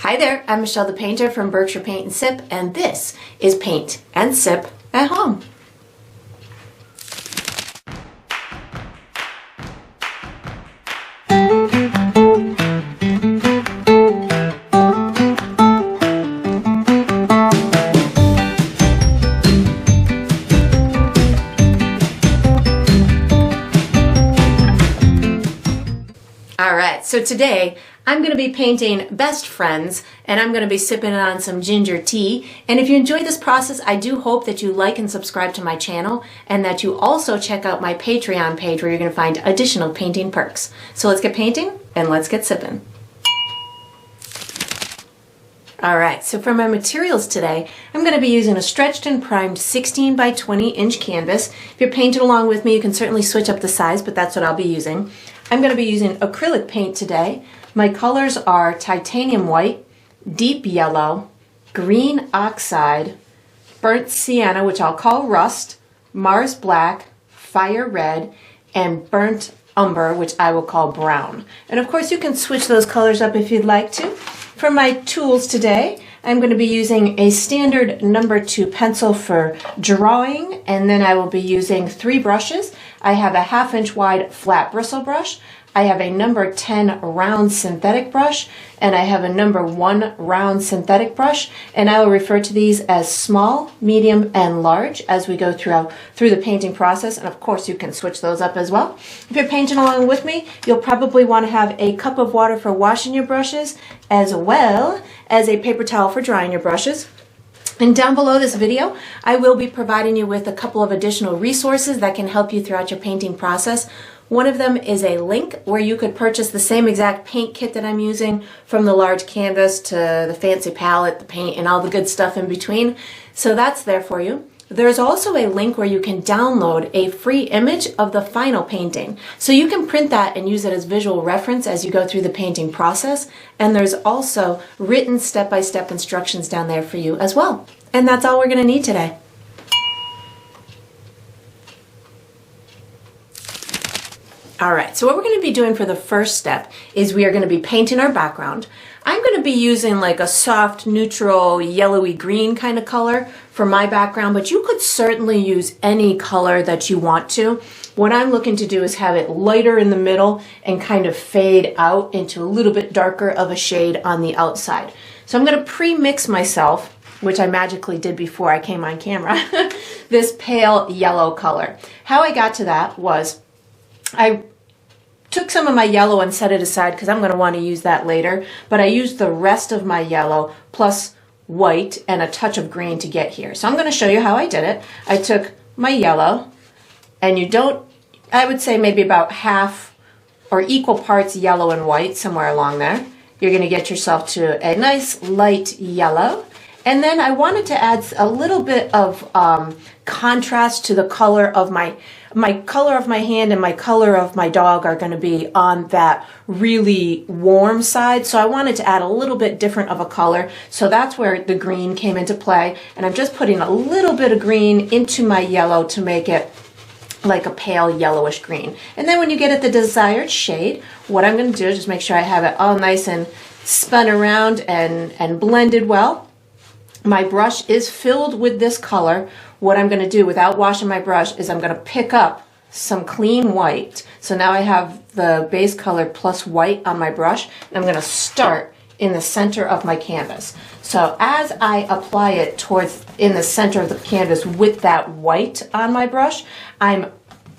Hi there, I'm Michelle the Painter from Berkshire Paint and Sip, and this is Paint and Sip at Home. Alright, so today I'm going to be painting Best Friends, and I'm going to be sipping on some ginger tea. And if you enjoy this process, I do hope that you like and subscribe to my channel, and that you also check out my Patreon page where you're going to find additional painting perks. So let's get painting and let's get sipping. Alright, so for my materials today, I'm going to be using a stretched and primed 16 by 20 inch canvas. If you're painting along with me, you can certainly switch up the size, but that's what I'll be using. I'm going to be using acrylic paint today. My colors are titanium white, deep yellow, green oxide, burnt sienna, which I'll call rust, Mars black, fire red, and burnt umber, which I will call brown. And of course you can switch those colors up if you'd like to. For my tools today, I'm going to be using a standard number 2 pencil for drawing, and then I will be using 3 brushes. I have a 1/2 inch wide flat bristle brush, I have a number 10 round synthetic brush, and I have a number 1 round synthetic brush, and I will refer to these as small, medium, and large as we go through the painting process, and of course you can switch those up as well. If you're painting along with me, you'll probably want to have a cup of water for washing your brushes, as well as a paper towel for drying your brushes. And down below this video, I will be providing you with a couple of additional resources that can help you throughout your painting process. One of them is a link where you could purchase the same exact paint kit that I'm using, from the large canvas to the fancy palette, the paint, and all the good stuff in between. So that's there for you. There's also a link where you can download a free image of the final painting. So you can print that and use it as visual reference as you go through the painting process. And there's also written step-by-step instructions down there for you as well. And that's all we're going to need today. Alright, so what we're going to be doing for the first step is we are going to be painting our background. I'm going to be using like a soft, neutral, yellowy green kind of color for my background, but you could certainly use any color that you want to. What I'm looking to do is have it lighter in the middle and kind of fade out into a little bit darker of a shade on the outside. So I'm going to pre-mix myself, which I magically did before I came on camera, this pale yellow color. How I got to that was I took some of my yellow and set it aside because I'm going to want to use that later, but I used the rest of my yellow plus white and a touch of green to get here. So I'm going to show you how I did it. I took my yellow, and I would say maybe about half or equal parts yellow and white, somewhere along there. You're going to get yourself to a nice light yellow. And then I wanted to add a little bit of contrast to the color of my color of my hand, and my color of my dog are going to be on that really warm side. So I wanted to add a little bit different of a color. So that's where the green came into play. And I'm just putting a little bit of green into my yellow to make it like a pale yellowish green. And then when you get at the desired shade, what I'm going to do is just make sure I have it all nice and spun around and blended well. My brush is filled with this color. What I'm going to do without washing my brush is I'm going to pick up some clean white. So now I have the base color plus white on my brush, and I'm going to start in the center of my canvas. So as I apply it in the center of the canvas with that white on my brush, I'm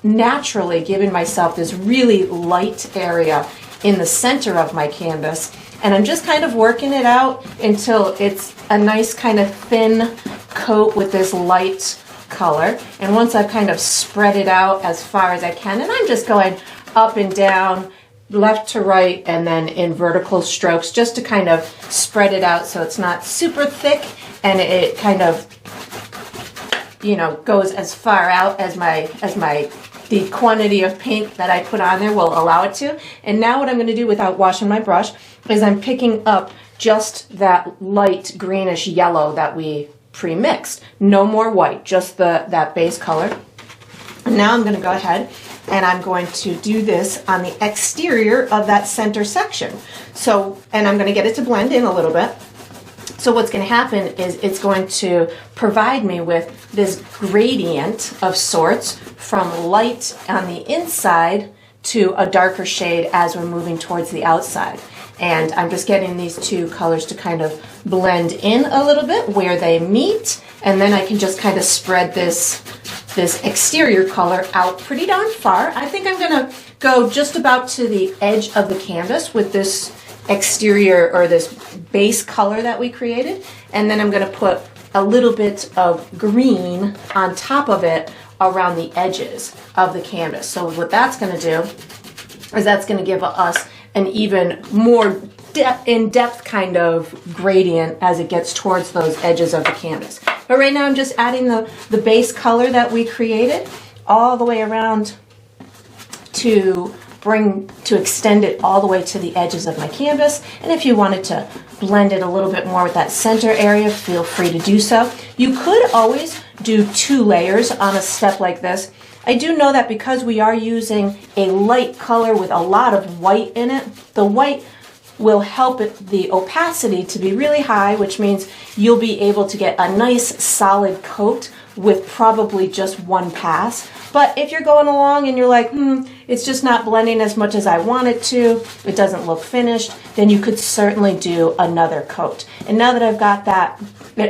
naturally giving myself this really light area in the center of my canvas. And I'm just kind of working it out until it's a nice kind of thin coat with this light color. And once I've kind of spread it out as far as I can, and I'm just going up and down, left to right, and then in vertical strokes, just to kind of spread it out so it's not super thick, and it kind of, you know, goes as far out as the quantity of paint that I put on there will allow it to. And now what I'm going to do without washing my brush is I'm picking up just that light greenish yellow that we pre-mixed. No more white, just that base color. And now I'm going to go ahead and I'm going to do this on the exterior of that center section. So, and I'm going to get it to blend in a little bit. So what's going to happen is it's going to provide me with this gradient of sorts from light on the inside to a darker shade as we're moving towards the outside. And I'm just getting these two colors to kind of blend in a little bit where they meet, and then I can just kind of spread this exterior color out pretty darn far. I think I'm gonna go just about to the edge of the canvas with this exterior or this base color that we created, and then I'm gonna put a little bit of green on top of it around the edges of the canvas. So what that's gonna do is that's gonna give us an even more in-depth kind of gradient as it gets towards those edges of the canvas. But right now I'm just adding the base color that we created all the way around to extend it all the way to the edges of my canvas. And if you wanted to blend it a little bit more with that center area, feel free to do so. You could always do 2 layers on a step like this. I do know that because we are using a light color with a lot of white in it, the white will help the opacity to be really high, which means you'll be able to get a nice solid coat with probably just 1 pass. But if you're going along and you're like, it's just not blending as much as I want it to, it doesn't look finished, then you could certainly do another coat. And now that I've got that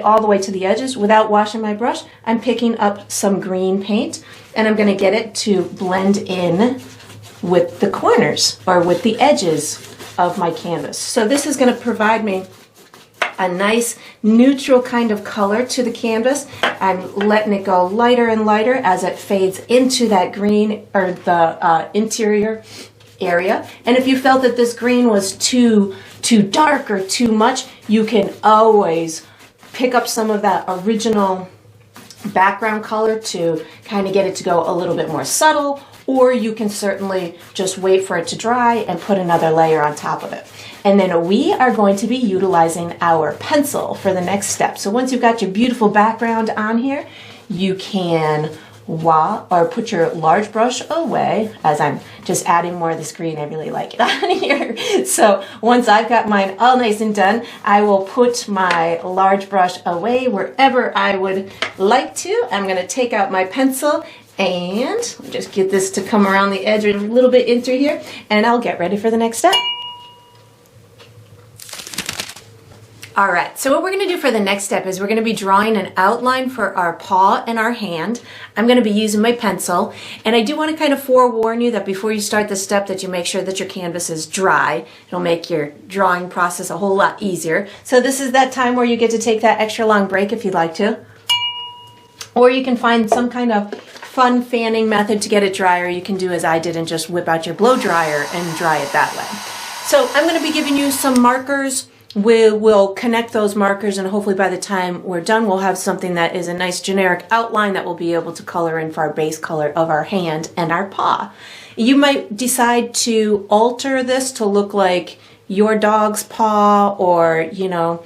all the way to the edges without washing my brush, I'm picking up some green paint and I'm going to get it to blend in with the corners or with the edges of my canvas. So this is going to provide me a nice neutral kind of color to the canvas. I'm letting it go lighter and lighter as it fades into that green or the interior area. And if you felt that this green was too dark or too much, you can always pick up some of that original background color to kind of get it to go a little bit more subtle, or you can certainly just wait for it to dry and put another layer on top of it. And then we are going to be utilizing our pencil for the next step. So once you've got your beautiful background on here, you can put your large brush away, as I'm just adding more of this green. I really like it on here. So once I've got mine all nice and done, I will put my large brush away wherever I would like to. I'm going to take out my pencil and just get this to come around the edge a little bit in through here, and I'll get ready for the next step. All right, so what we're going to do for the next step is we're going to be drawing an outline for our paw and our hand. I'm going to be using my pencil, and I do want to kind of forewarn you that before you start this step that you make sure that your canvas is dry. It'll make your drawing process a whole lot easier. So this is that time where you get to take that extra long break if you'd like to. Or you can find some kind of fun fanning method to get it dry, or you can do as I did and just whip out your blow dryer and dry it that way. So I'm going to be giving you some markers. We'll connect those markers, and hopefully by the time we're done, we'll have something that is a nice generic outline that we'll be able to color in for our base color of our hand and our paw. You might decide to alter this to look like your dog's paw, or, you know,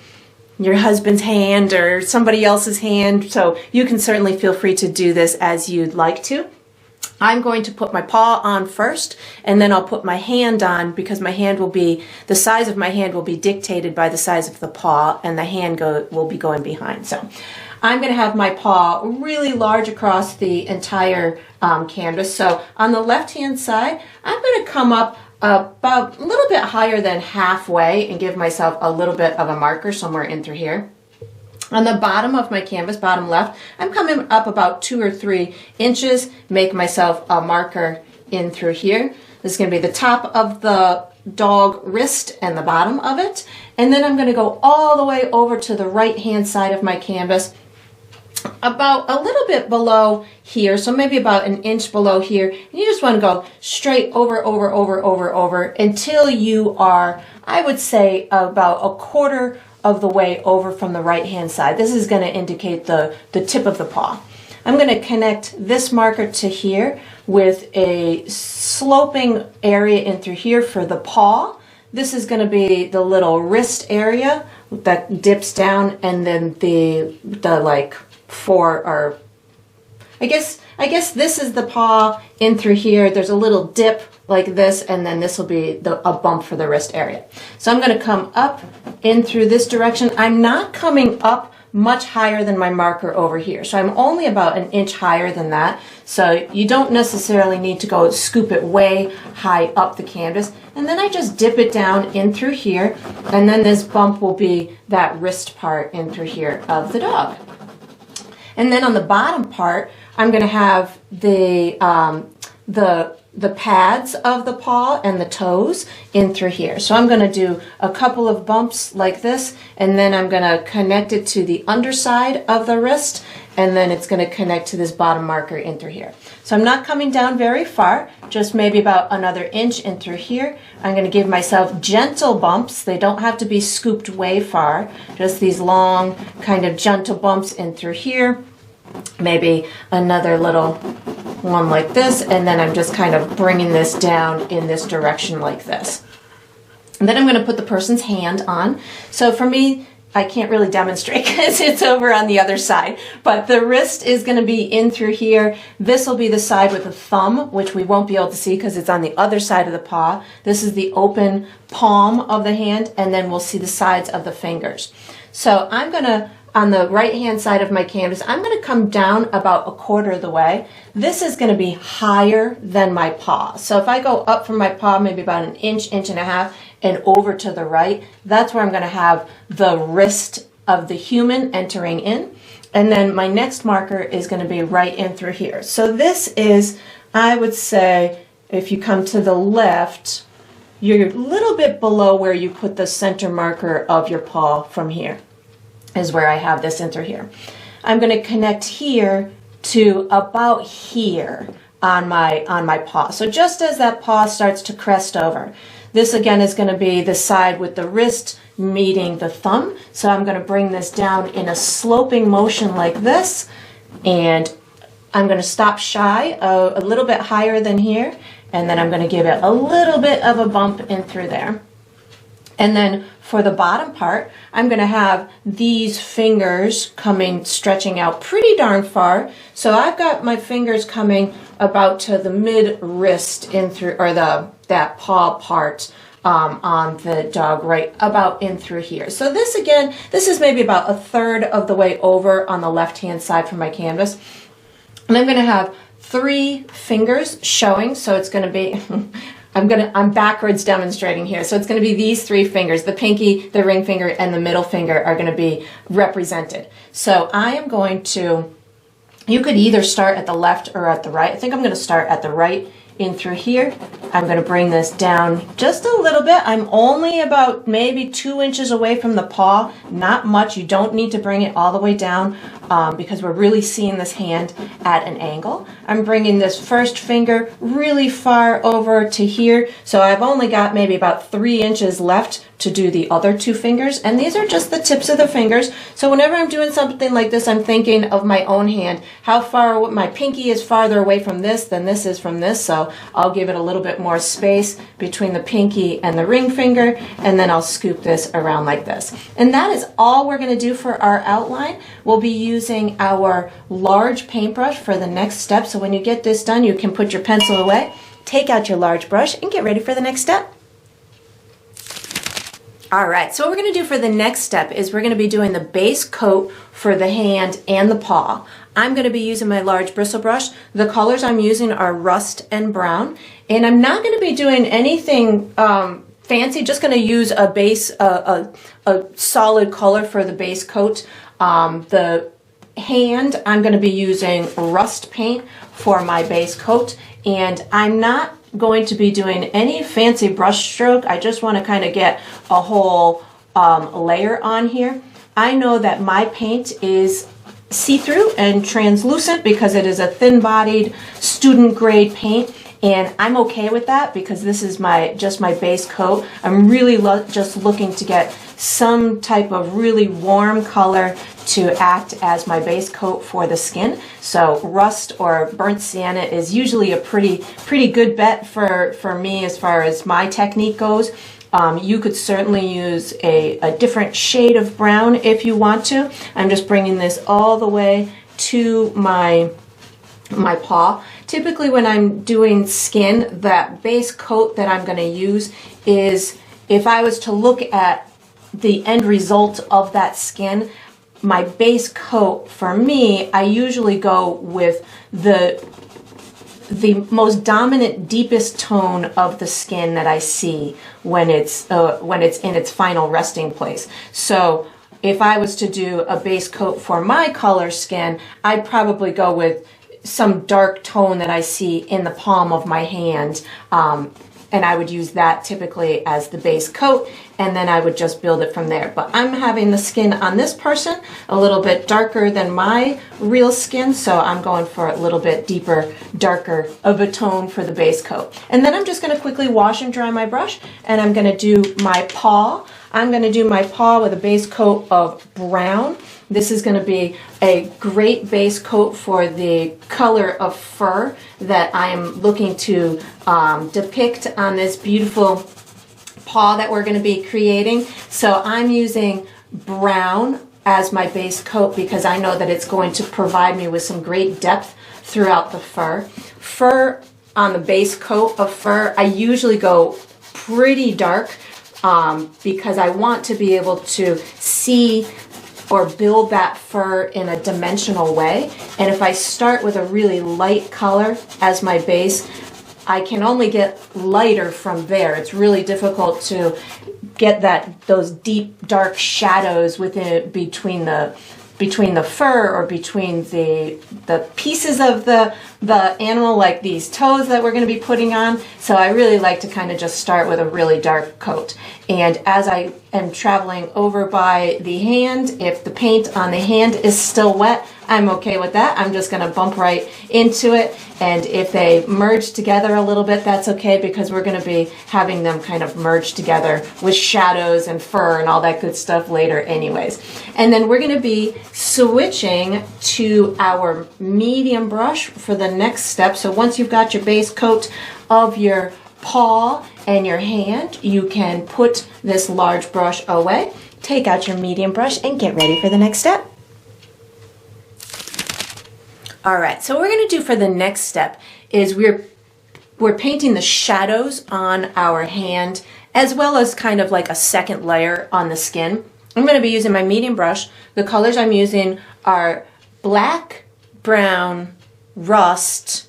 your husband's hand or somebody else's hand. So you can certainly feel free to do this as you'd like to. I'm going to put my paw on first, and then I'll put my hand on, because my hand will be, the size of my hand will be dictated by the size of the paw, and the hand will be going behind. So I'm going to have my paw really large across the entire canvas. So on the left-hand side, I'm going to come up about a little bit higher than halfway and give myself a little bit of a marker somewhere in through here. On the bottom of my canvas, bottom left, I'm coming up about 2 or 3 inches, make myself a marker in through here. This is going to be the top of the dog wrist and the bottom of it. And then I'm going to go all the way over to the right-hand side of my canvas, about a little bit below here, so maybe about an inch below here. And you just want to go straight over until you are, I would say, about a quarter of the way over from the right hand side. This is going to indicate the tip of the paw. I'm going to connect this marker to here with a sloping area in through here for the paw. This is going to be the little wrist area that dips down, and then the like I guess this is the paw in through here. There's a little dip like this, and then this will be a bump for the wrist area. So I'm going to come up in through this direction. I'm not coming up much higher than my marker over here. So I'm only about an inch higher than that. So you don't necessarily need to go scoop it way high up the canvas. And then I just dip it down in through here, and then this bump will be that wrist part in through here of the dog. And then on the bottom part, I'm going to have the pads of the paw and the toes in through here. So I'm going to do a couple of bumps like this, and then I'm going to connect it to the underside of the wrist, and then it's going to connect to this bottom marker in through here. So I'm not coming down very far, just maybe about another inch in through here. I'm going to give myself gentle bumps. They don't have to be scooped way far, just these long kind of gentle bumps in through here. Maybe another little one like this, and then I'm just kind of bringing this down in this direction like this. And then I'm going to put the person's hand on. So for me, I can't really demonstrate because it's over on the other side, but the wrist is going to be in through here. This will be the side with the thumb, which we won't be able to see because it's on the other side of the paw. This is the open palm of the hand, and then we'll see the sides of the fingers. So I'm going to, on the right hand side of my canvas, I'm going to come down about a quarter of the way. This is going to be higher than my paw. So if I go up from my paw maybe about an inch, inch and a half, and over to the right, that's where I'm going to have the wrist of the human entering in. And then my next marker is going to be right in through here. So this is, I would say, if you come to the left, you're a little bit below where you put the center marker of your paw from here. Is where I have this in through here. I'm going to connect here to about here on my paw. So just as that paw starts to crest over, this again is going to be the side with the wrist meeting the thumb. So I'm going to bring this down in a sloping motion like this, and I'm going to stop shy a little bit higher than here, and then I'm going to give it a little bit of a bump in through there. And then for the bottom part, I'm going to have these fingers stretching out pretty darn far. So I've got my fingers coming about to the mid wrist in through, or that paw part on the dog, right about in through here. So this again, this is maybe about a third of the way over on the left hand side from my canvas. And I'm going to have 3 fingers showing. So it's going to be I'm backwards demonstrating here. So it's going to be these 3 fingers, the pinky, the ring finger, and the middle finger are going to be represented. So I am going to, you could either start at the left or at the right. I think I'm going to start at the right in through here. I'm going to bring this down just a little bit. I'm only about maybe 2 inches away from the paw, not much. You don't need to bring it all the way down because we're really seeing this hand at an angle. I'm bringing this first finger really far over to here. So I've only got maybe about 3 inches left to do the other 2 fingers, and these are just the tips of the fingers. So whenever I'm doing something like this, I'm thinking of my own hand. How far, my pinky is farther away from this than this is from this, so I'll give it a little bit more space between the pinky and the ring finger, and then I'll scoop this around like this. And that is all we're going to do for our outline. We'll be using our large paintbrush for the next step, so when you get this done, you can put your pencil away, take out your large brush, and get ready for the next step. All right, so what we're going to do for the next step is we're going to be doing the base coat for the hand and the paw. I'm going to be using my large bristle brush. The colors I'm using are rust and brown, and I'm not going to be doing anything fancy, just going to use a base, a solid color for the base coat. The hand, I'm going to be using rust paint for my base coat, and I'm not going to be doing any fancy brush stroke. I just want to kind of get a whole layer on here. I know that my paint is see-through and translucent because it is a thin-bodied student grade paint, and I'm okay with that because this is just my base coat. I'm really just looking to get some type of really warm color to act as my base coat for the skin. So rust or burnt sienna is usually a pretty good bet for me as far as my technique goes. You could certainly use a different shade of brown if you want to. I'm just bringing this all the way to my my paw. Typically when I'm doing skin, that base coat that I'm going to use is, if I was to look at the end result of that skin, my base coat for me, I usually go with the most dominant, deepest tone of the skin that I see when it's in its final resting place. So if I was to do a base coat for my color skin, I'd probably go with some dark tone that I see in the palm of my hand, and I would use that typically as the base coat, and then I would just build it from there. But I'm having the skin on this person a little bit darker than my real skin, so I'm going for a little bit deeper, darker of a tone for the base coat. And then I'm just going to quickly wash and dry my brush, and I'm going to do my paw. I'm going to do my paw with a base coat of brown. This is going to be a great base coat for the color of fur that I am looking to depict on this beautiful paw that we're going to be creating. So I'm using brown as my base coat because I know that it's going to provide me with some great depth throughout the fur. Fur on the base coat of fur, I usually go pretty dark because I want to be able to see or build that fur in a dimensional way. And if I start with a really light color as my base, I can only get lighter from there. It's really difficult to get those deep dark shadows between the fur or between the pieces of the animal, like these toes that we're going to be putting on. So I really like to kind of just start with a really dark coat. And as I am traveling over by the hand, if the paint on the hand is still wet, I'm okay with that. I'm just going to bump right into it. And if they merge together a little bit, that's okay, because we're going to be having them kind of merge together with shadows and fur and all that good stuff later anyways. And then we're going to be switching to our medium brush for the next step. So once you've got your base coat of your paw and your hand, you can put this large brush away, take out your medium brush, and get ready for the next step. All right, so what we're going to do for the next step is we're painting the shadows on our hand, as well as kind of like a second layer on the skin. I'm going to be using my medium brush. The colors I'm using are black, brown, rust,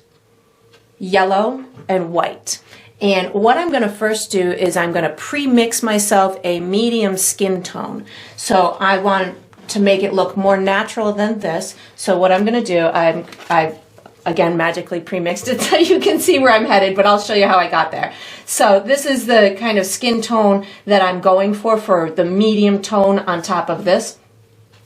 yellow, and white. And what I'm going to first do is I'm going to pre-mix myself a medium skin tone. So I want to make it look more natural than this. So what I'm going to do, I again magically pre-mixed it so you can see where I'm headed, but I'll show you how I got there. So this is the kind of skin tone that I'm going for the medium tone on top of this.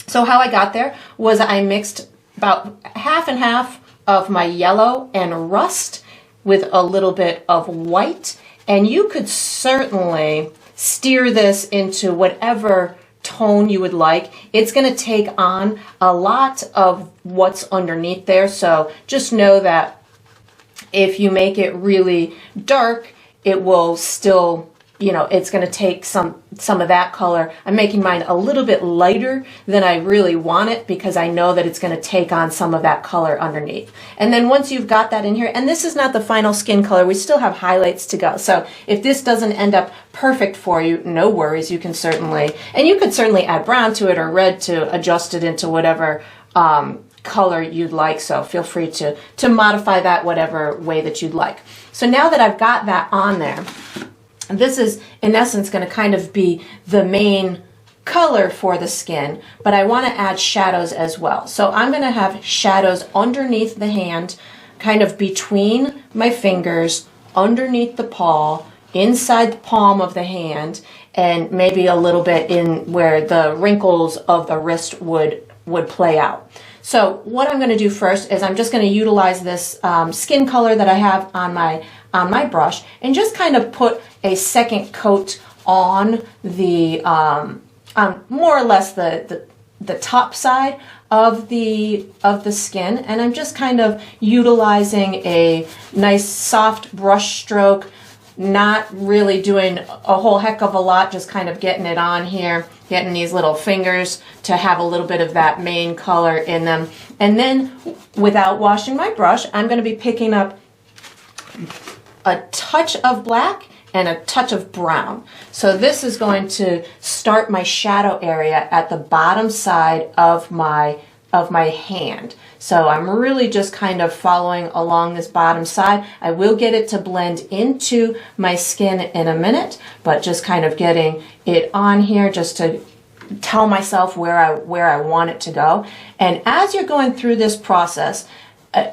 So how I got there was I mixed about half and half of my yellow and rust with a little bit of white, and you could certainly steer this into whatever tone you would like. It's going to take on a lot of what's underneath there, so just know that if you make it really dark, it will still, you know, it's going to take some of that color. I'm making mine a little bit lighter than I really want it because I know that it's going to take on some of that color underneath. And then once you've got that in here, and this is not the final skin color, we still have highlights to go. So if this doesn't end up perfect for you, no worries, you can certainly, and you could certainly add brown to it or red to adjust it into whatever color you'd like. So feel free to modify that whatever way that you'd like. So now that I've got that on there, this is, in essence, going to kind of be the main color for the skin, but I want to add shadows as well. So I'm going to have shadows underneath the hand, kind of between my fingers, underneath the paw, inside the palm of the hand, and maybe a little bit in where the wrinkles of the wrist would play out. So what I'm going to do first is I'm just going to utilize this skin color that I have on my brush and just kind of put a second coat on the more or less the top side of the skin, and I'm just kind of utilizing a nice soft brush stroke not really doing a whole heck of a lot, just kind of getting it on here, getting these little fingers to have a little bit of that main color in them. And then without washing my brush, I'm going to be picking up a touch of black and a touch of brown. So this is going to start my shadow area at the bottom side of my hand. So I'm really just kind of following along this bottom side. I will get it to blend into my skin in a minute, but just kind of getting it on here just to tell myself where I want it to go. And as you're going through this process,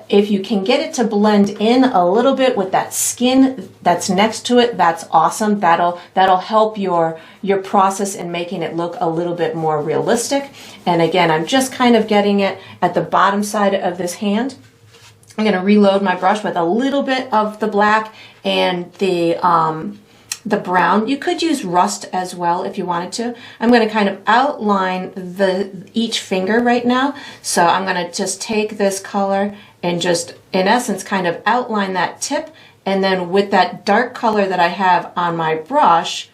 if you can get it to blend in a little bit with that skin that's next to it, that's awesome. That'll help your process in making it look a little bit more realistic. And again, I'm just kind of getting it at the bottom side of this hand. I'm going to reload my brush with a little bit of the black and the brown. You could use rust as well if you wanted to. I'm going to kind of outline each finger right now. So I'm going to just take this color and just, in essence, kind of outline that tip. And then with that dark color that I have on my brush,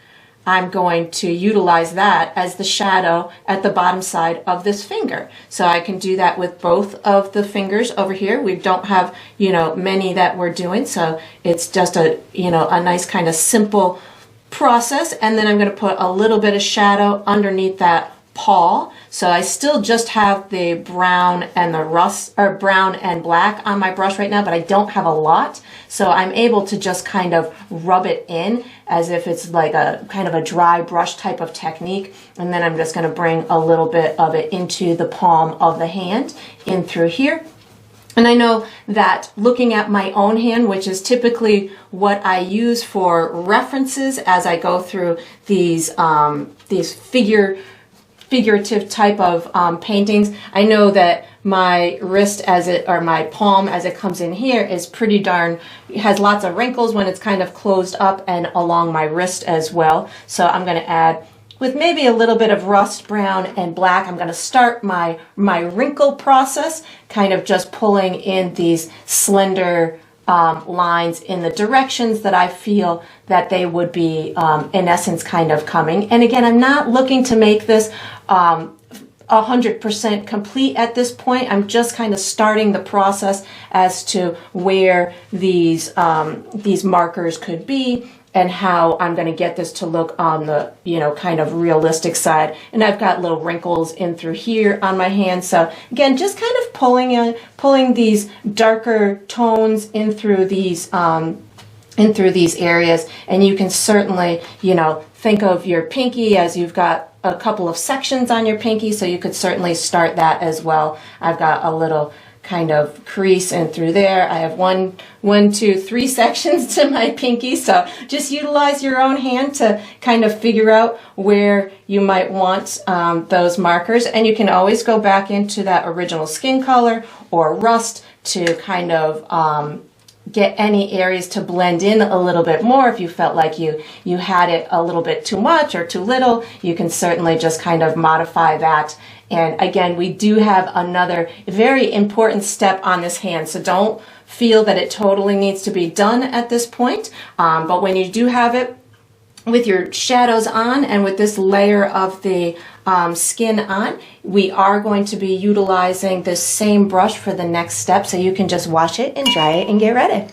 I'm going to utilize that as the shadow at the bottom side of this finger. So I can do that with both of the fingers over here. We don't have, many that we're doing. So it's just a nice kind of simple process. And then I'm going to put a little bit of shadow underneath that paw. So I still just have the brown and the rust, or brown and black on my brush right now, but I don't have a lot. So I'm able to just kind of rub it in as if it's like a kind of a dry brush type of technique. And then I'm just going to bring a little bit of it into the palm of the hand in through here. And I know that looking at my own hand, which is typically what I use for references as I go through these figurative type of paintings, I know that my wrist or my palm as it comes in here is pretty has lots of wrinkles when it's kind of closed up, and along my wrist as well. So I'm going to add, with maybe a little bit of rust brown and black, I'm going to start my wrinkle process, kind of just pulling in these slender lines in the directions that I feel that they would be, in essence, kind of coming. And again, I'm not looking to make this 100% complete at this point. I'm just kind of starting the process as to where these markers could be and how I'm going to get this to look on the, kind of realistic side. And I've got little wrinkles in through here on my hand. So again, just kind of pulling these darker tones in through these areas. And you can certainly, think of your pinky as you've got a couple of sections on your pinky. So you could certainly start that as well. I've got a little kind of crease in through there. I have one, two, three sections to my pinky. So just utilize your own hand to kind of figure out where you might want those markers. And you can always go back into that original skin color or rust to kind of get any areas to blend in a little bit more. If you felt like you had it a little bit too much or too little, you can certainly just kind of modify that. And again, we do have another very important step on this hand, so don't feel that it totally needs to be done at this point. But when you do have it with your shadows on and with this layer of the skin on, we are going to be utilizing this same brush for the next step, so you can just wash it and dry it and get ready.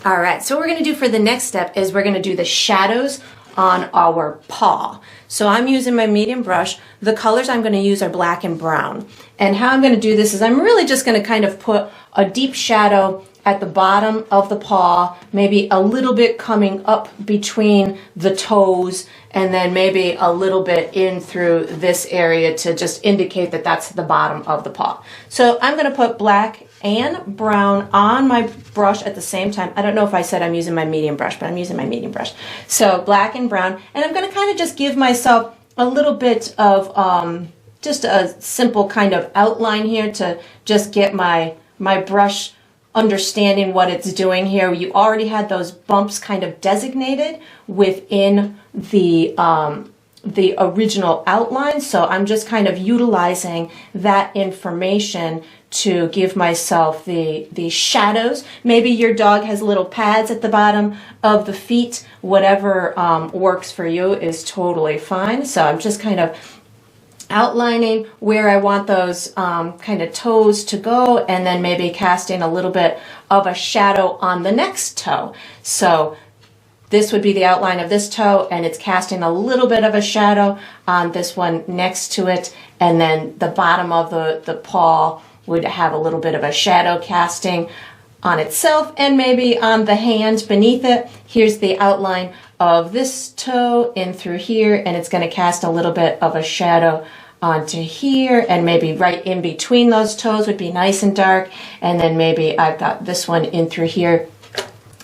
All right, so what we're going to do for the next step is we're going to do the shadows on our paw. So I'm using my medium brush. The colors I'm going to use are black and brown. And how I'm going to do this is I'm really just going to kind of put a deep shadow at the bottom of the paw, maybe a little bit coming up between the toes, and then maybe a little bit in through this area to just indicate that that's the bottom of the paw. So I'm going to put black and brown on my brush at the same time. I don't know if I said I'm using my medium brush, but I'm using my medium brush. So black and brown, and I'm going to kind of just give myself a little bit of just a simple kind of outline here to just get my brush understanding what it's doing here. You already had those bumps kind of designated within the the original outline, so I'm just kind of utilizing that information to give myself the shadows. Maybe your dog has little pads at the bottom of the feet. Whatever works for you is totally fine. So I'm just kind of outlining where I want those kind of toes to go, and then maybe casting a little bit of a shadow on the next toe. So this would be the outline of this toe, and it's casting a little bit of a shadow on this one next to it, and then the bottom of the paw would have a little bit of a shadow casting on itself, and maybe on the hand beneath it. Here's the outline of this toe in through here, and it's going to cast a little bit of a shadow onto here, and maybe right in between those toes would be nice and dark, and then maybe I've got this one in through here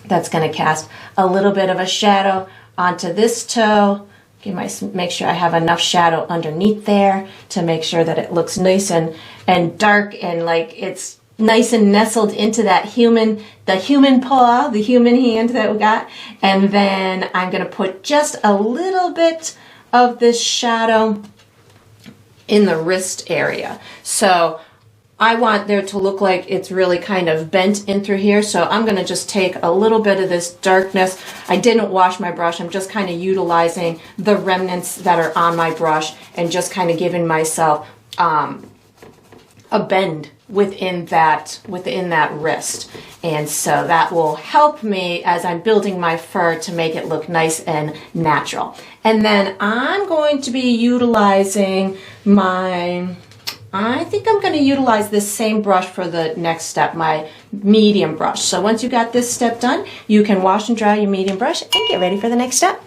that's going to cast a little bit of a shadow onto this toe. Make sure I have enough shadow underneath there to make sure that it looks nice and dark, and like it's nice and nestled into that the human paw, the human hand that we got. And then I'm going to put just a little bit of this shadow in the wrist area. So I want there to look like it's really kind of bent in through here. So I'm going to just take a little bit of this darkness. I didn't wash my brush. I'm just kind of utilizing the remnants that are on my brush and just kind of giving myself a bend within that wrist. And so that will help me as I'm building my fur to make it look nice and natural. And then I'm going to be utilizing I think I'm going to utilize this same brush for the next step, my medium brush. So once you got this step done, you can wash and dry your medium brush and get ready for the next step.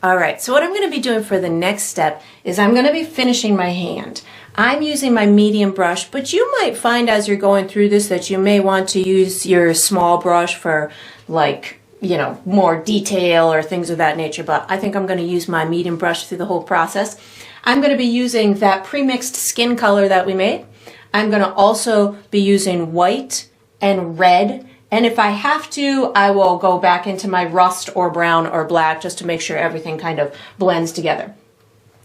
Alright, so what I'm going to be doing for the next step is I'm going to be finishing my hand. I'm using my medium brush, but you might find as you're going through this that you may want to use your small brush for, like, you know, more detail or things of that nature, but I think I'm going to use my medium brush through the whole process. I'm going to be using that pre-mixed skin color that we made. I'm going to also be using white and red, and if I have to, I will go back into my rust or brown or black just to make sure everything kind of blends together.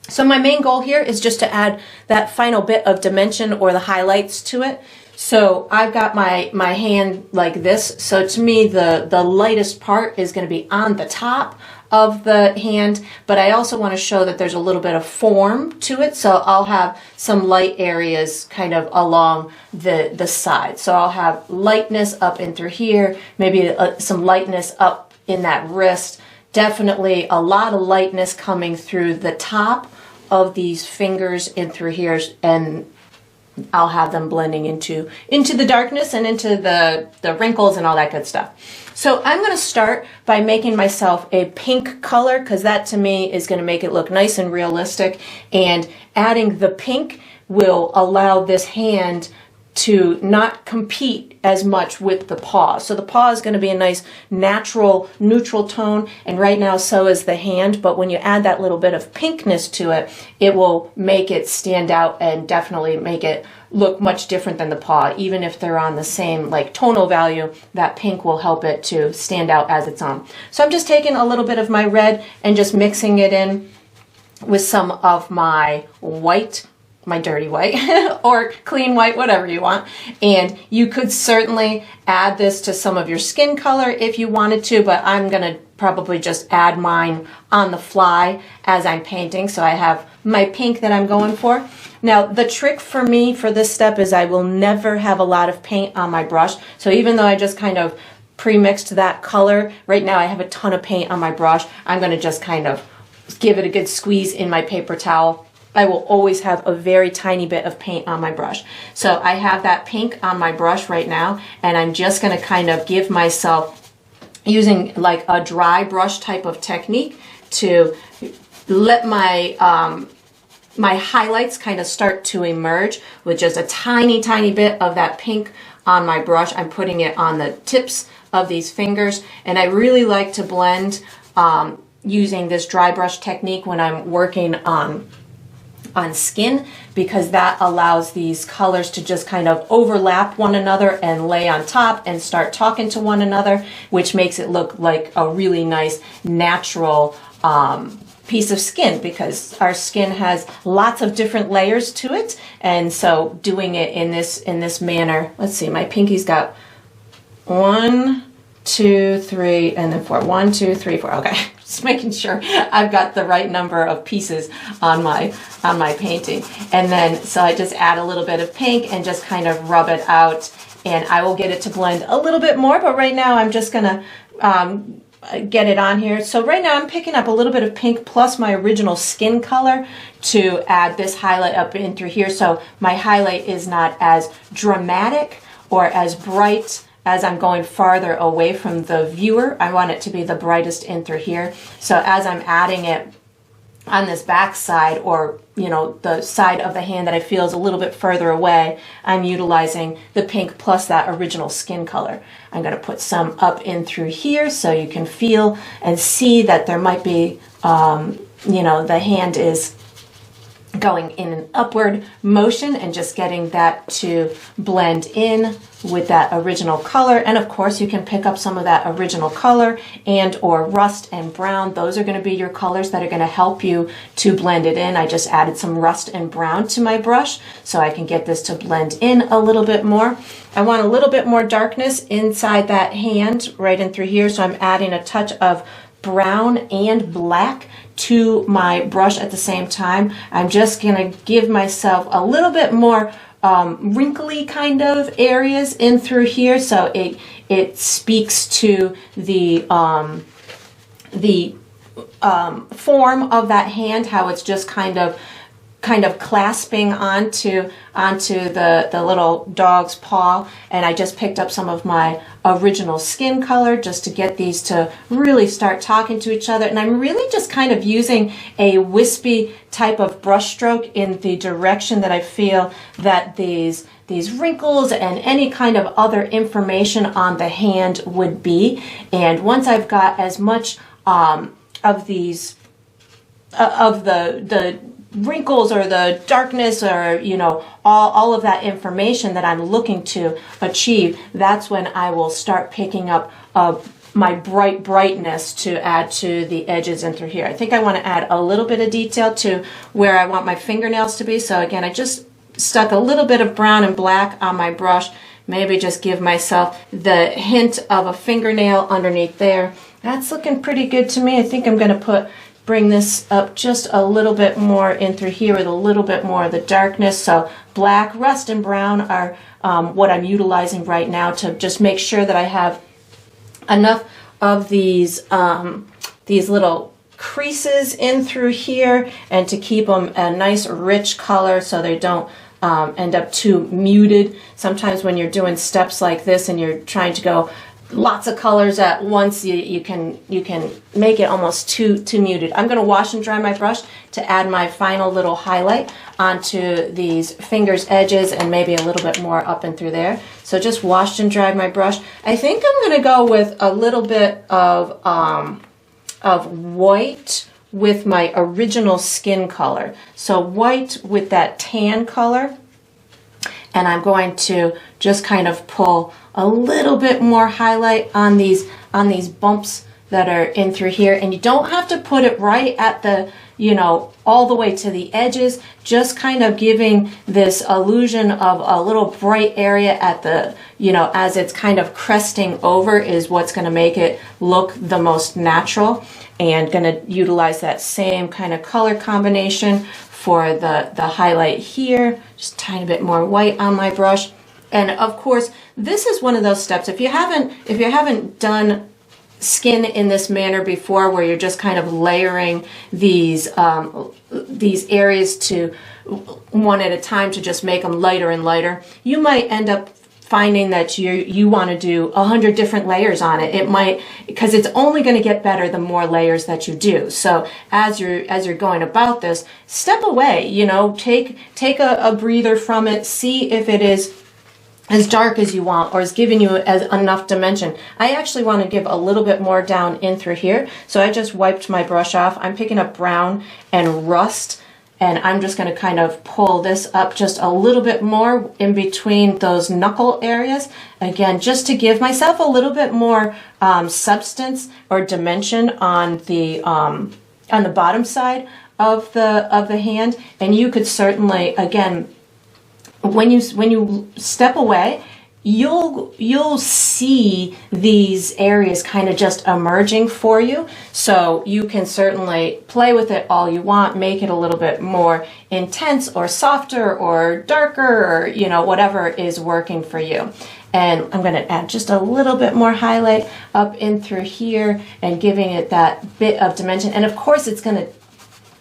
So my main goal here is just to add that final bit of dimension or the highlights to it. So I've got my hand like this. So to me, the lightest part is going to be on the top of the hand, but I also want to show that there's a little bit of form to it. So I'll have some light areas kind of along the side. So I'll have lightness up in through here, maybe some lightness up in that wrist. Definitely a lot of lightness coming through the top of these fingers in through here, and I'll have them blending into the darkness and into the wrinkles and all that good stuff. So I'm going to start by making myself a pink color, because that to me is going to make it look nice and realistic, and adding the pink will allow this hand to not compete as much with the paw. So the paw is going to be a nice natural neutral tone, and right now so is the hand, but when you add that little bit of pinkness to it, it will make it stand out and definitely make it look much different than the paw. Even if they're on the same like tonal value, that pink will help it to stand out as its own. So I'm just taking a little bit of my red and just mixing it in with some of my white, my dirty white or clean white, whatever you want. And you could certainly add this to some of your skin color if you wanted to, but I'm gonna probably just add mine on the fly as I'm painting. So I have my pink that I'm going for. Now the trick for me for this step is I will never have a lot of paint on my brush. So even though I just kind of pre-mixed that color, right now I have a ton of paint on my brush. I'm gonna just kind of give it a good squeeze in my paper towel. I will always have a very tiny bit of paint on my brush. So I have that pink on my brush right now, and I'm just going to kind of give myself, using like a dry brush type of technique, to let my my highlights kind of start to emerge with just a tiny bit of that pink on my brush. I'm putting it on the tips of these fingers, and I really like to blend using this dry brush technique when I'm working on skin, because that allows these colors to just kind of overlap one another and lay on top and start talking to one another, which makes it look like a really nice natural piece of skin, because our skin has lots of different layers to it. And so doing it in this manner, let's see, my pinky's got 1, 2, 3, and then 4. 1, 2, 3, 4. Okay, just making sure I've got the right number of pieces on my painting. And then so I just add a little bit of pink and just kind of rub it out, and I will get it to blend a little bit more, but right now I'm just gonna get it on here. So right now I'm picking up a little bit of pink plus my original skin color to add this highlight up in through here, so my highlight is not as dramatic or as bright as I'm going farther away from the viewer. I want it to be the brightest in through here. So as I'm adding it on this back side, or the side of the hand that I feel is a little bit further away, I'm utilizing the pink plus that original skin color. I'm going to put some up in through here so you can feel and see that there might be, the hand is going in an upward motion, and just getting that to blend in with that original color. And of course you can pick up some of that original color and or rust and brown. Those are going to be your colors that are going to help you to blend it in. I just added some rust and brown to my brush so I can get this to blend in a little bit more. I want a little bit more darkness inside that hand right in through here, so I'm adding a touch of brown and black to my brush at the same time. I'm just going to give myself a little bit more wrinkly kind of areas in through here, so it speaks to the form of that hand, how it's just kind of clasping onto the little dog's paw. And I just picked up some of my original skin color just to get these to really start talking to each other. And I'm really just kind of using a wispy type of brush stroke in the direction that I feel that these wrinkles and any kind of other information on the hand would be. And once I've got as much of these of the wrinkles or the darkness or all of that information that I'm looking to achieve, that's when I will start picking up my brightness to add to the edges in through here. I think I want to add a little bit of detail to where I want my fingernails to be. So again, I just stuck a little bit of brown and black on my brush, maybe just give myself the hint of a fingernail underneath there. That's looking pretty good to me. I think I'm going to bring this up just a little bit more in through here with a little bit more of the darkness. So black, rust, and brown are what I'm utilizing right now to just make sure that I have enough of these little creases in through here, and to keep them a nice rich color so they don't end up too muted. Sometimes when you're doing steps like this and you're trying to go lots of colors at once, you can make it almost too muted. I'm going to wash and dry my brush to add my final little highlight onto these fingers edges, and maybe a little bit more up and through there. So just washed and dried my brush. I think I'm going to go with a little bit of white with my original skin color. So white with that tan color, and I'm going to just kind of pull a little bit more highlight on these bumps that are in through here. And you don't have to put it right at the, all the way to the edges, just kind of giving this illusion of a little bright area at the, as it's kind of cresting over is what's going to make it look the most natural. And going to utilize that same kind of color combination for the highlight here, just a tiny bit more white on my brush. And of course, this is one of those steps. If you haven't done skin in this manner before, where you're just kind of layering these areas to one at a time to just make them lighter and lighter, you might end up finding that you want to do 100 different layers on it. It might, because it's only going to get better the more layers that you do. So as you're going about this, step away, take a breather from it, see if it is as dark as you want or is giving you enough dimension. I actually want to give a little bit more down in through here. So I just wiped my brush off. I'm picking up brown and rust and I'm just going to kind of pull this up just a little bit more in between those knuckle areas. Again, just to give myself a little bit more substance or dimension on the bottom side of the hand. And you could certainly, again, when you step away, you'll see these areas kind of just emerging for you. So you can certainly play with it all you want, make it a little bit more intense or softer or darker, or you know, whatever is working for you. And I'm going to add just a little bit more highlight up in through here and giving it that bit of dimension. And of course it's going to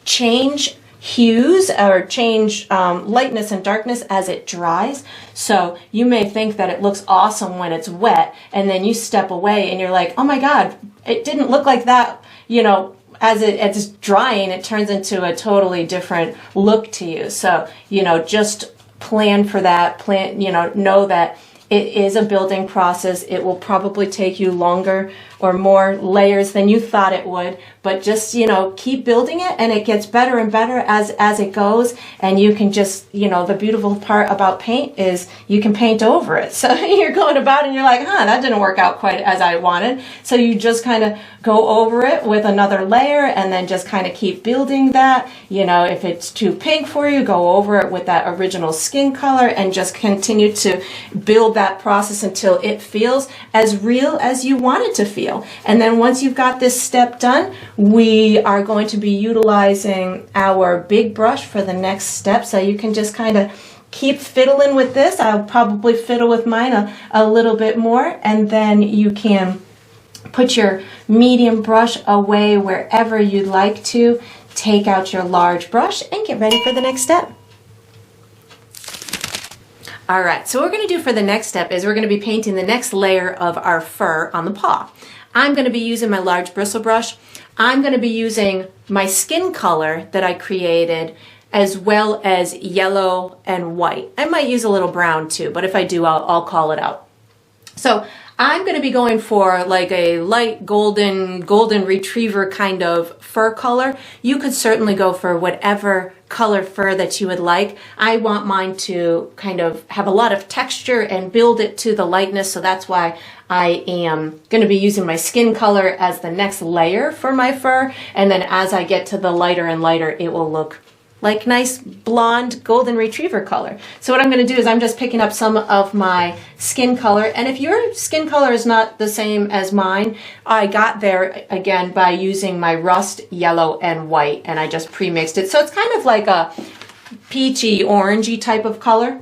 change hues or change lightness and darkness as it dries. So you may think that it looks awesome when it's wet, and then you step away and you're like, oh my God, it didn't look like that, you know, as it's drying, it turns into a totally different look to you. So, you know, just plan for that, know that it is a building process. It will probably take you longer or more layers than you thought it would, but just, you know, keep building it, and it gets better and better as it goes. And you can just, you know, the beautiful part about paint is you can paint over it. So you're going about and you're like, that didn't work out quite as I wanted. So you just kind of go over it with another layer and then just kind of keep building that. You know, if it's too pink for you, go over it with that original skin color and just continue to build that process until it feels as real as you want it to feel. And then once you've got this step done, we are going to be utilizing our big brush for the next step. So you can just kind of keep fiddling with this. I'll probably fiddle with mine a little bit more, and then you can put your medium brush away wherever you'd like to. Take out your large brush and get ready for the next step. All right, so what we're going to do for the next step is we're going to be painting the next layer of our fur on the paw. I'm going to be using my large bristle brush. I'm going to be using my skin color that I created, as well as yellow and white. I might use a little brown too, but if I do, I'll call it out. So I'm going to be going for like a light golden retriever kind of fur color. You could certainly go for whatever color fur that you would like. I want mine to kind of have a lot of texture and build it to the lightness, so that's why I am going to be using my skin color as the next layer for my fur, and then as I get to the lighter and lighter, it will look like nice blonde golden retriever color. So what I'm going to do is I'm just picking up some of my skin color, and if your skin color is not the same as mine, I got there again by using my rust yellow and white, and I just pre-mixed it. So it's kind of like a peachy orangey type of color.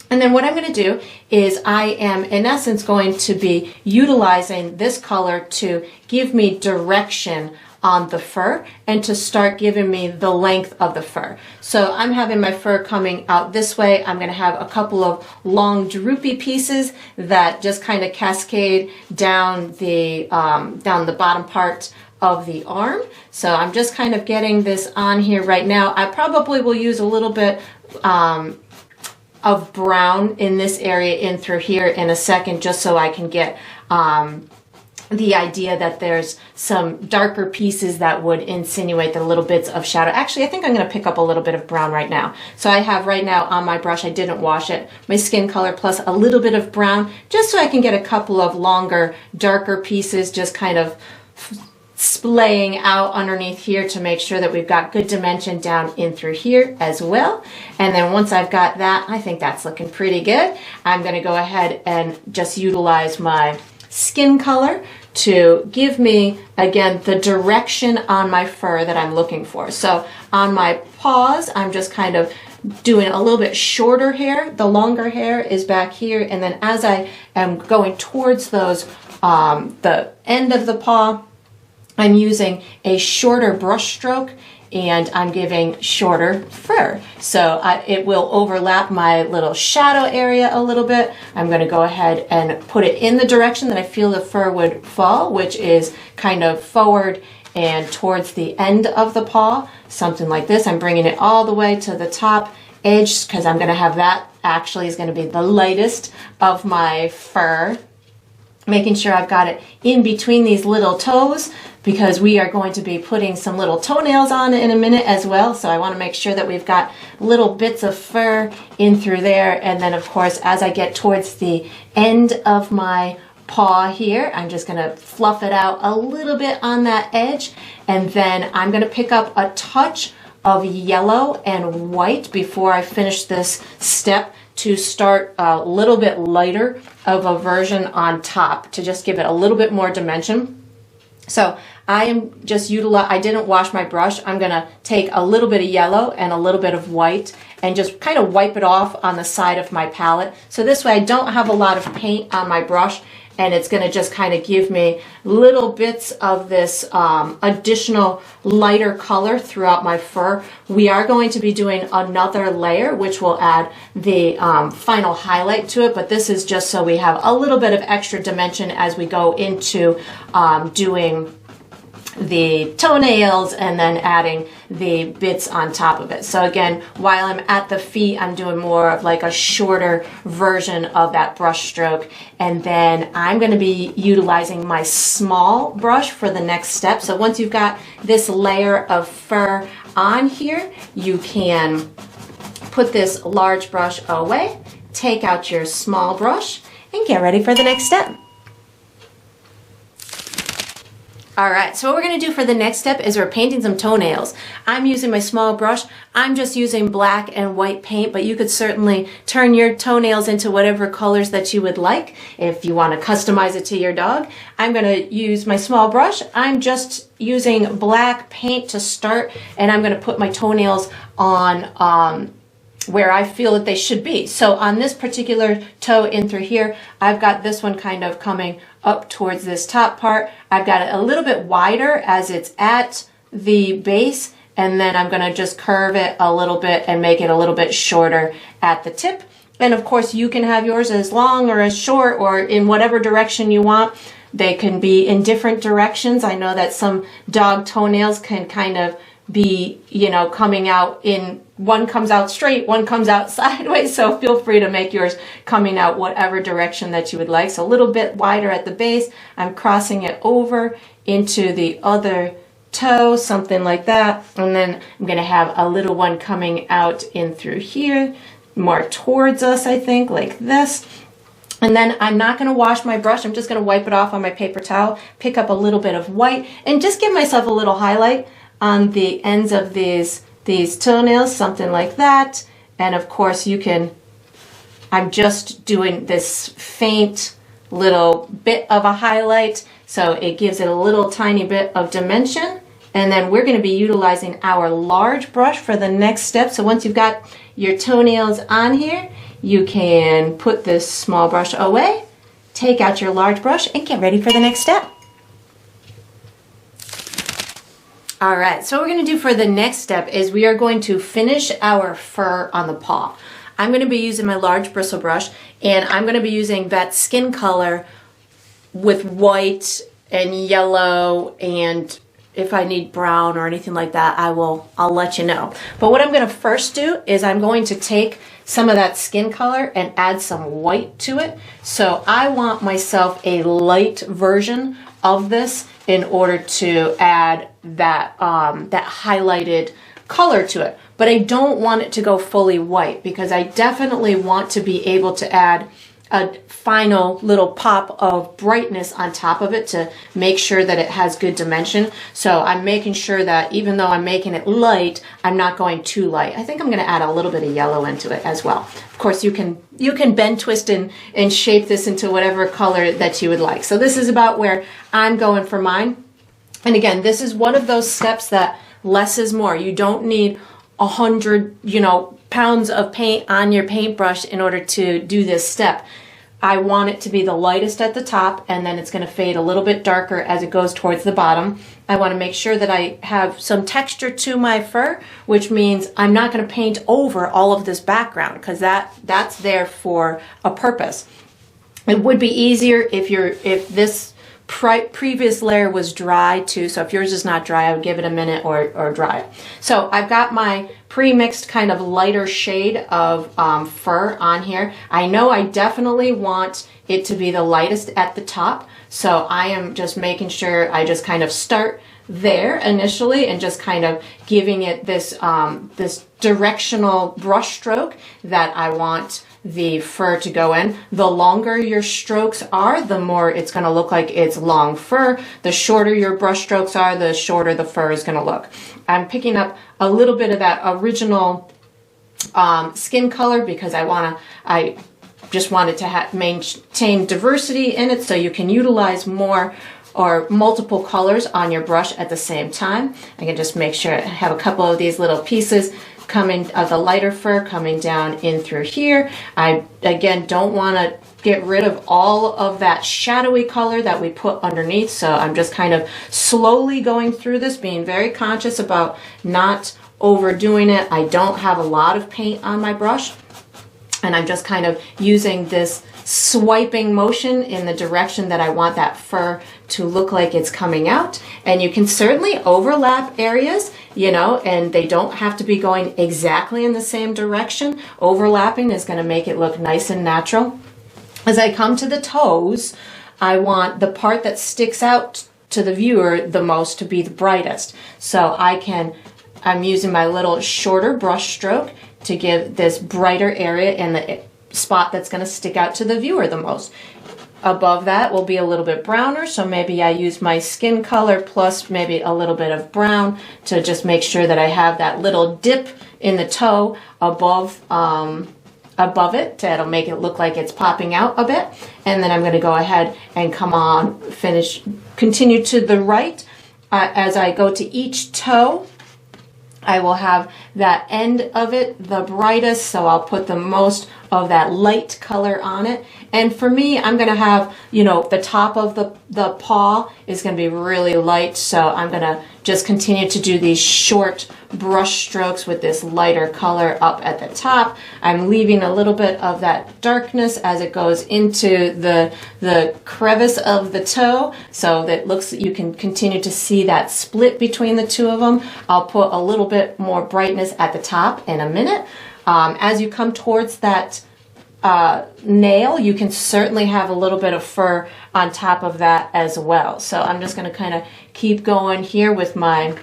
And then what I'm going to do is I am in essence going to be utilizing this color to give me direction on the fur and to start giving me the length of the fur. So I'm having my fur coming out this way. I'm going to have a couple of long droopy pieces that just kind of cascade down the bottom part of the arm. So I'm just kind of getting this on here right now. I probably will use a little bit of brown in this area in through here in a second, just so I can get the idea that there's some darker pieces that would insinuate the little bits of shadow. Actually, I think I'm going to pick up a little bit of brown right now. So I have right now on my brush, I didn't wash it, my skin color plus a little bit of brown, just so I can get a couple of longer, darker pieces just kind of splaying out underneath here to make sure that we've got good dimension down in through here as well. And then once I've got that, I think that's looking pretty good. I'm going to go ahead and just utilize my skin color to give me, again, the direction on my fur that I'm looking for. So on my paws, I'm just kind of doing a little bit shorter hair. The longer hair is back here. And then as I am going towards those, the end of the paw, I'm using a shorter brush stroke, and I'm giving shorter fur. So it will overlap my little shadow area a little bit. I'm going to go ahead and put it in the direction that I feel the fur would fall, which is kind of forward and towards the end of the paw, something like this. I'm bringing it all the way to the top edge because I'm going to have that actually is going to be the lightest of my fur. making sure I've got it in between these little toes, because we are going to be putting some little toenails on in a minute as well. So I want to make sure that we've got little bits of fur in through there. And then of course, as I get towards the end of my paw here, I'm just going to fluff it out a little bit on that edge. And then I'm going to pick up a touch of yellow and white before I finish this step, to start a little bit lighter of a version on top to just give it a little bit more dimension. So I am just I didn't wash my brush. I'm gonna take a little bit of yellow and a little bit of white and just kind of wipe it off on the side of my palette. So this way I don't have a lot of paint on my brush, and it's gonna just kind of give me little bits of this additional lighter color throughout my fur. We are going to be doing another layer, which will add the final highlight to it, but this is just so we have a little bit of extra dimension as we go into doing the toenails and then adding the bits on top of it. So again, while I'm at the feet, I'm doing more of like a shorter version of that brush stroke. And then I'm going to be utilizing my small brush for the next step. So once you've got this layer of fur on here, you can put this large brush away, take out your small brush, and get ready for the next step. All right, so what we're gonna do for the next step is we're painting some toenails. I'm using my small brush. I'm just using black and white paint, but you could certainly turn your toenails into whatever colors that you would like if you wanna customize it to your dog. I'm gonna use my small brush. I'm just using black paint to start, and I'm gonna put my toenails on where I feel that they should be. So on this particular toe in through here, I've got this one kind of coming up towards this top part. I've got it a little bit wider as it's at the base, and then I'm gonna just curve it a little bit and make it a little bit shorter at the tip. And of course you can have yours as long or as short or in whatever direction you want. They can be in different directions. I know that some dog toenails can kind of be, you know, coming out in, one comes out straight, one comes out sideways, so feel free to make yours coming out whatever direction that you would like. So a little bit wider at the base, I'm crossing it over into the other toe, something like that, and then I'm going to have a little one coming out in through here, more towards us, I think, like this. And then I'm not going to wash my brush, I'm just going to wipe it off on my paper towel, pick up a little bit of white, and just give myself a little highlight on the ends of these toenails, something like that. And of course you can, I'm just doing this faint little bit of a highlight, so it gives it a little tiny bit of dimension. And then we're going to be utilizing our large brush for the next step. So once you've got your toenails on here, you can put this small brush away, take out your large brush, and get ready for the next step. All right, so what we're going to do for the next step is we are going to finish our fur on the paw. I'm going to be using my large bristle brush, and I'm going to be using that skin color with white and yellow, and if I need brown or anything like that, I'll let you know. But what I'm going to first do is I'm going to take some of that skin color and add some white to it. So I want myself a light version of this in order to add that that highlighted color to it. But I don't want it to go fully white, because I definitely want to be able to add a final little pop of brightness on top of it to make sure that it has good dimension. So I'm making sure that even though I'm making it light, I'm not going too light. I think I'm going to add a little bit of yellow into it as well. Of course, you can bend, twist, and shape this into whatever color that you would like. So this is about where I'm going for mine. And again, this is one of those steps that less is more. You don't need 100, pounds of paint on your paintbrush in order to do this step. I want it to be the lightest at the top, and then it's going to fade a little bit darker as it goes towards the bottom. I want to make sure that I have some texture to my fur, which means I'm not going to paint over all of this background, because that's there for a purpose. It would be easier if this previous layer was dry too, so if yours is not dry, I would give it a minute or dry it. So I've got my pre-mixed kind of lighter shade of fur on here. I know I definitely want it to be the lightest at the top, so I am just making sure I just kind of start there initially and just kind of giving it this this directional brush stroke that I want the fur to go in. The longer your strokes are, the more it's going to look like it's long fur. The shorter your brush strokes are, the shorter the fur is going to look. I'm picking up a little bit of that original skin color because I just wanted to maintain diversity in it, so you can utilize more or multiple colors on your brush at the same time. I can just make sure I have a couple of these little pieces coming of the lighter fur coming down in through here. I again don't want to get rid of all of that shadowy color that we put underneath, so I'm just kind of slowly going through this, being very conscious about not overdoing it. I don't have a lot of paint on my brush, and I'm just kind of using this swiping motion in the direction that I want that fur to look like it's coming out. And you can certainly overlap areas, you know, and they don't have to be going exactly in the same direction. Overlapping is going to make it look nice and natural. As I come to the toes, I want the part that sticks out to the viewer the most to be the brightest. So I'm using my little shorter brush stroke to give this brighter area in the spot that's going to stick out to the viewer the most. Above that will be a little bit browner, so maybe I use my skin color plus maybe a little bit of brown to just make sure that I have that little dip in the toe above it. That'll make it look like it's popping out a bit. And then I'm going to go ahead and continue to the right. As I go to each toe, I will have that end of it the brightest, so I'll put the most of that light color on it. And for me, I'm going to have, you know, the top of the paw is going to be really light, so I'm going to just continue to do these short brush strokes with this lighter color up at the top. I'm leaving a little bit of that darkness as it goes into the crevice of the toe, so that you can continue to see that split between the two of them. I'll put a little bit more brightness at the top in a minute. As you come towards that nail, you can certainly have a little bit of fur on top of that as well. So I'm just going to kind of keep going here with my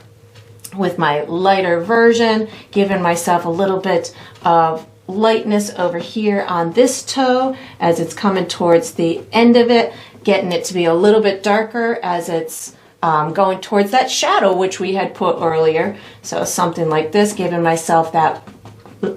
lighter version, giving myself a little bit of lightness over here on this toe as it's coming towards the end of it, getting it to be a little bit darker as it's going towards that shadow which we had put earlier. So something like this, giving myself that,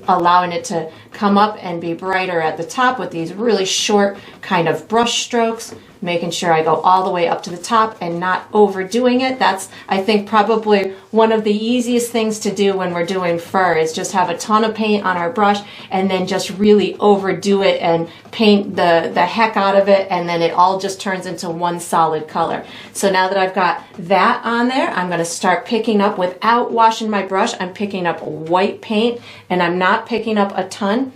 allowing it to come up and be brighter at the top with these really short kind of brush strokes, making sure I go all the way up to the top and not overdoing it. That's, I think, probably one of the easiest things to do when we're doing fur, is just have a ton of paint on our brush and then just really overdo it and paint the heck out of it, and then it all just turns into one solid color. So now that I've got that on there, I'm going to start picking up, without washing my brush, I'm picking up white paint, and I'm not picking up a ton.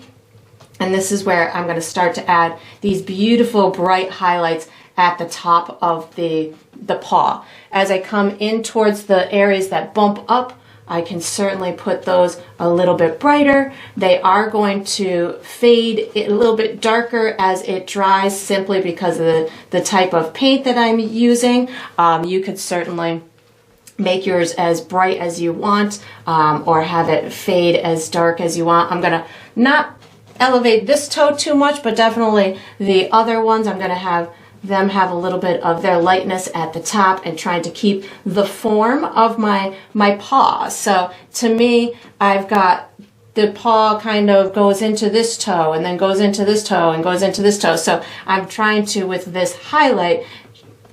And this is where I'm going to start to add these beautiful bright highlights at the top of the paw. As I come in towards the areas that bump up, I can certainly put those a little bit brighter. They are going to fade a little bit darker as it dries, simply because of the type of paint that I'm using. You could certainly make yours as bright as you want, or have it fade as dark as you want. I'm going to not elevate this toe too much, but definitely the other ones, I'm going to have them have a little bit of their lightness at the top, and trying to keep the form of my paw. So to me, I've got the paw kind of goes into this toe and then goes into this toe and goes into this toe. So I'm trying to, with this highlight,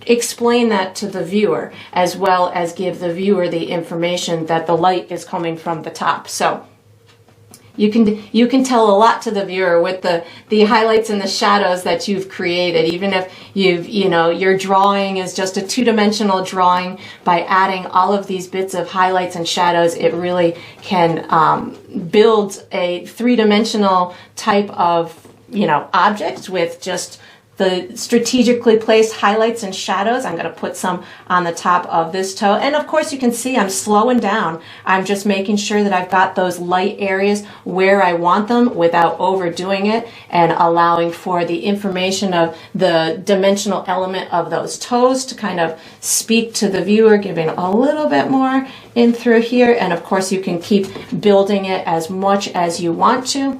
explain that to the viewer, as well as give the viewer the information that the light is coming from the top. So you can tell a lot to the viewer with the highlights and the shadows that you've created, even if your drawing is just a two-dimensional drawing. By adding all of these bits of highlights and shadows, it really can build a three-dimensional type of object with just the strategically placed highlights and shadows. I'm going to put some on the top of this toe. And of course you can see I'm slowing down. I'm just making sure that I've got those light areas where I want them without overdoing it, and allowing for the information of the dimensional element of those toes to kind of speak to the viewer, giving a little bit more in through here. And of course you can keep building it as much as you want to.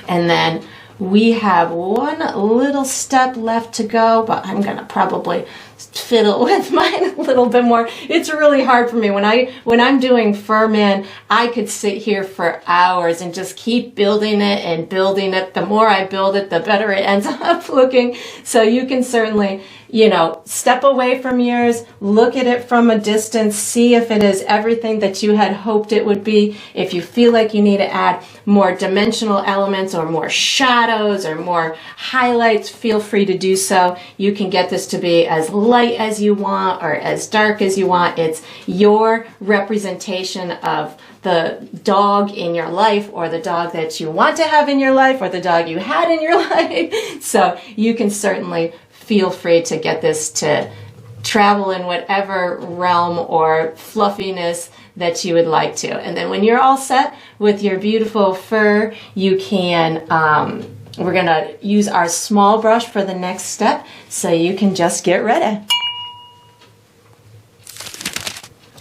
And then we have one little step left to go, but I'm gonna probably fiddle with mine a little bit more. It's really hard for me. When I'm doing fur man, I could sit here for hours and just keep building it and building it. The more I build it, the better it ends up looking. So you can certainly, step away from yours, look at it from a distance, see if it is everything that you had hoped it would be. If you feel like you need to add more dimensional elements or more shadows or more highlights, feel free to do so. You can get this to be as light as you want or as dark as you want. It's your representation of the dog in your life, or the dog that you want to have in your life, or the dog you had in your life. So you can certainly feel free to get this to travel in whatever realm or fluffiness that you would like to. And then when you're all set with your beautiful fur, you can, we're gonna use our small brush for the next step, so you can just get ready.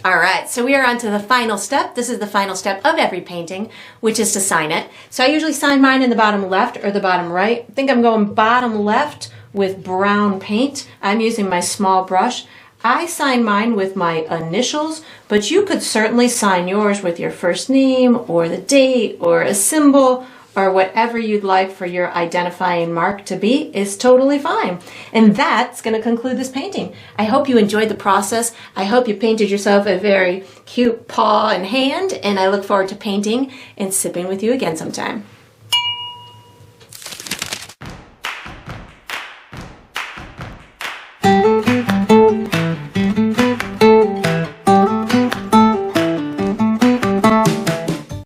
All right, so we are on to the final step. This is the final step of every painting, which is to sign it. So I usually sign mine in the bottom left or the bottom right. I think I'm going bottom left with brown paint. I'm using my small brush. I sign mine with my initials, but you could certainly sign yours with your first name or the date or a symbol, or whatever you'd like for your identifying mark to be is totally fine. And that's going to conclude this painting. I hope you enjoyed the process. I hope you painted yourself a very cute paw and hand, and I look forward to painting and sipping with you again sometime.